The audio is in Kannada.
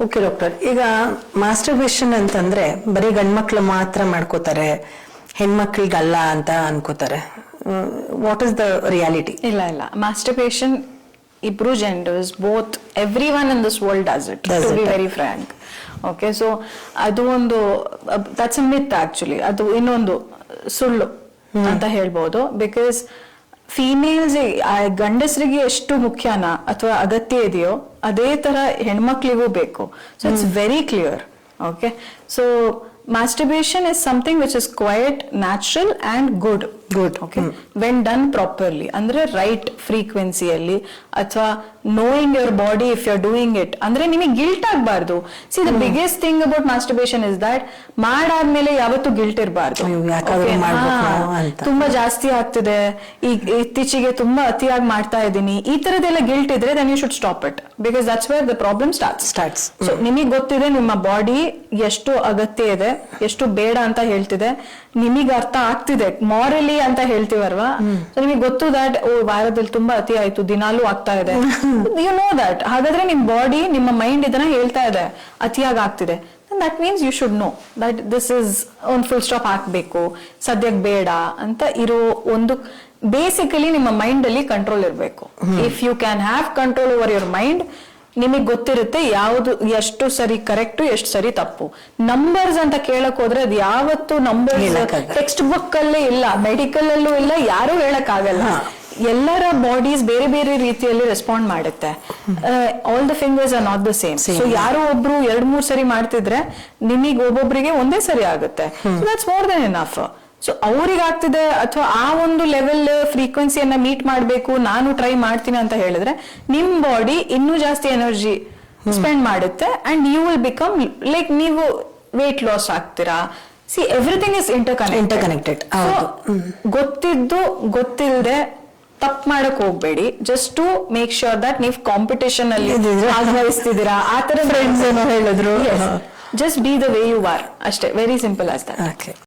ಓಕೆ ಡಾಕ್ಟರ್, ಈಗ ಮಾಸ್ಟರ್ಬೇಷನ್ ಅಂತಂದ್ರೆ ಬರೀ ಗಂಡ್ಮಕ್ಳು ಮಾತ್ರ ಮಾಡ್ಕೋತಾರೆ, ಹೆಣ್ಮಕ್ಳಿಗಲ್ಲ ಅಂತ ಅನ್ಕೋತಾರೆ. What is the reality? ಇಲ್ಲ ಮಾಸ್ಟರ್ಬೇಷನ್ ಇಬ್ರು genders, both everyone in this world does it, to be very frank. Okay, so ಅದು ಒಂದು that's a myth actually. ಅದು ಇನ್ನೊಂದು ಸುಳ್ಳು ಅಂತ ಹೇಳ್ಬೋದು. ಬಿಕಾಸ್ ಫೀಮೇಲ್ಸ್ ಗಂಡಸರಿಗೆ ಎಷ್ಟು ಮುಖ್ಯನ ಅಥವಾ ಅಗತ್ಯ ಇದೆಯೋ ಅದೇ ತರ ಹೆಣ್ಮಕ್ಳಿಗೂ ಬೇಕು. So it's very clear. Okay, so masturbation is something which is quite natural and good. Okay, when done properly, ಅಂದ್ರೆ ರೈಟ್ ಫ್ರೀಕ್ವೆನ್ಸಿಯಲ್ಲಿ ಅಥವಾ knowing your body if you're doing it, ಅಂದ್ರೆ ನಿಮಗೆ ಗಿಲ್ಟ್ ಆಗಬಾರ್ದು. C the biggest thing about masturbation is that ಮಾಡಾದ್ಮೇಲೆ ಯಾವತ್ತೂ ಗಿಲ್ಟ್ ಇರಬಾರ್ದು. ತುಂಬಾ ಜಾಸ್ತಿ ಆಗ್ತಿದೆ, ಈಗ ಇತ್ತೀಚೆಗೆ ತುಂಬಾ ಅತಿಯಾಗಿ ಮಾಡ್ತಾ ಇದ್ದೀನಿ, ಈ ತರದೆಲ್ಲ ಗಿಲ್ಟ್ ಇದ್ರೆ then you should stop it, because that's where the problem starts. So ನಿಮಗೆ ಗೊತ್ತಿದೆ ನಿಮ್ಮ ಬಾಡಿ ಎಷ್ಟು ಅಗತ್ಯ ಇದೆ, ಎಷ್ಟು ಬೇಡ ಅಂತ ಹೇಳ್ತಿದೆ, ನಿಮಗೆ ಅರ್ಥ ಆಗ್ತಿದೆ ಮಾರಲಿ ಅಂತ ಹೇಳ್ತೀವಲ್ವಾ. ಸೊ ನಿಮಗೆ ಗೊತ್ತು ದಟ್ ವಾರದಲ್ಲಿ ತುಂಬಾ ಅತಿ ಆಯ್ತು, ದಿನಾಲೂ ಆಗ್ತಾ ಇದೆ, ಯು ನೋ ದಟ್. ಹಾಗಾದ್ರೆ ನಿಮ್ ಬಾಡಿ, ನಿಮ್ಮ ಮೈಂಡ್ ಇದನ್ನ ಹೇಳ್ತಾ ಇದೆ ಅತಿಯಾಗಿ ಆಗ್ತಿದೆ. That means you should know that this is ಒಂದು ಫುಲ್ ಸ್ಟಾಪ್ ಹಾಕ್ಬೇಕು, ಸದ್ಯಕ್ಕೆ ಬೇಡ ಅಂತ ಇರೋ ಒಂದು ಬೇಸಿಕಲಿ ನಿಮ್ಮ ಮೈಂಡ್ ಅಲ್ಲಿ ಕಂಟ್ರೋಲ್ ಇರಬೇಕು. If you can have control over your mind, ನಿಮಗ್ ಗೊತ್ತಿರುತ್ತೆ ಯಾವ್ದು ಎಷ್ಟು ಸರಿ ಕರೆಕ್ಟ್, ಎಷ್ಟು ಸರಿ ತಪ್ಪು. ನಂಬರ್ಸ್ ಅಂತ ಕೇಳಕ್ ಹೋದ್ರೆ ಅದು ಯಾವತ್ತು ನಂಬರ್ಸ್ ಟೆಕ್ಸ್ಟ್ ಬುಕ್ ಅಲ್ಲೇ ಇಲ್ಲ, ಮೆಡಿಕಲ್ ಅಲ್ಲೂ ಇಲ್ಲ, ಯಾರು ಹೇಳಕ್ ಆಗಲ್ಲ. ಎಲ್ಲರ ಬಾಡೀಸ್ ಬೇರೆ ಬೇರೆ ರೀತಿಯಲ್ಲಿ ರೆಸ್ಪಾಂಡ್ ಮಾಡುತ್ತೆ. All the fingers are not the same. So ಯಾರೋ ಒಬ್ರು 2-3 ಸರಿ ಮಾಡ್ತಿದ್ರೆ ನಿಮಗ್ ಒಬ್ಬೊಬ್ರಿಗೆ ಒಂದೇ ಸರಿ ಆಗುತ್ತೆ. That's more than enough. So ಅವ್ರಿಗೆ ಆಗ್ತಿದೆ ಅಥವಾ ಆ ಒಂದು ಲೆವೆಲ್ ಫ್ರೀಕ್ವೆನ್ಸಿಯನ್ನ ಮೀಟ್ ಮಾಡ್ಬೇಕು, ನಾನು ಟ್ರೈ ಮಾಡ್ತೀನಿ ಅಂತ ಹೇಳಿದ್ರೆ ನಿಮ್ ಬಾಡಿ ಇನ್ನೂ ಜಾಸ್ತಿ ಎನರ್ಜಿ ಸ್ಪೆಂಡ್ ಮಾಡುತ್ತೆ and you will become like ನೀವು ವೇಟ್ ಲಾಸ್ ಆಗ್ತೀರಾ. See everything is interconnected. ಗೊತ್ತಿದ್ದು ಗೊತ್ತಿಲ್ಲದೆ ತಪ್ಪು ಮಾಡಕ್ ಹೋಗ್ಬೇಡಿ. Just to make sure that ನೀವು ಕಾಂಪಿಟೇಷನ್ ಅಲ್ಲಿ ಭಾಗವಹಿಸ್ತಿದ್ದೀರಾ. ಆ ತರ ಫ್ರೆಂಡ್ಸ್ ಏನೋ ಹೇಳಿದ್ರು, just be the way you are, ಅಷ್ಟೇ. Very simple as that.